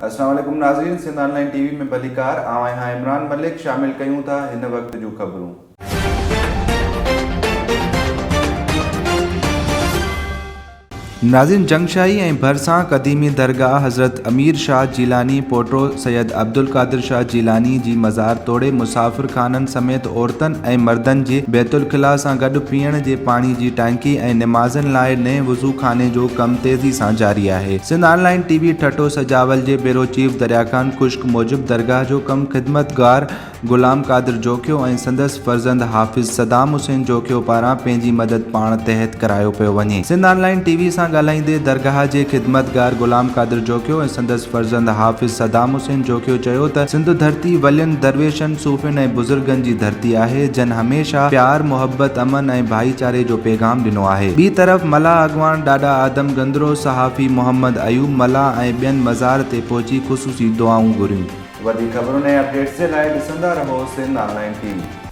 अस्सलाम वालेकुम नाज़रीन, सिंध ऑनलाइन टीवी में भलीकार आवां इमरान मलिक शामिल कयूं था हिन वक्त जूं ख़बरूं। नाज़रीन, जंगशाही ऐं भरिसां क़दीमी दरगाह हज़रत अमीर शाह जीलानी पोटो सैयद अब्दुल कादिर शाह जीलानी जी मज़ार तोड़े मुसाफ़िर खाननि समेत औरतनि ऐं मर्दनि जे बैतुल ख़िला सां गॾु पीअण जे पाणी जी टंकी ऐं निमाज़नि लाइ नएं वज़ू खाने जो कमु तेज़ी सां जारी आहे। सिंध ऑनलाइन टीवी ठटो सजावल जे ब्यूरो चीफ दरियाखान खुश्क मूजिब दरगाह जो कमु ख़िदमतगार ग़ुलाम कादिर जोखियो ऐं संदसि फ़र्ज़ंद हाफ़िज़ सदाम हुसैन जोखियो पारां पंहिंजी मदद पाण तहत करायो पियो वञे। सिंध ऑनलाइन टीवी सां ॻाल्हाईंदे दरगाह जे ख़िदमतगार ग़ुलाम कादिर जोखियो ऐं संदसि फ़र्ज़ंद हाफ़िज़ सदाम हुसैन जोखियो चयो त सिंध धरती वलियनि दरवेशनि सूफ़ियुनि ऐं बुज़ुर्गनि जी धरती आहे जन हमेशह प्यार मुहबत अमन ऐं भाईचारे जो पैगाम ॾिनो आहे। ॿी तरफ़ मल्हा अॻवान ॾाॾा आदम गंदरो सहाफ़ी मोहम्मद अयूब मल्हा ऐं ॿियनि मज़ार ते पहुची ख़ुसूसी दुआऊं घुरियूं। वधीक ख़बरुनि ऐं अपडेट्स जे लाइ ॾिसंदा रहो सिंध ऑनलाइन टीवी।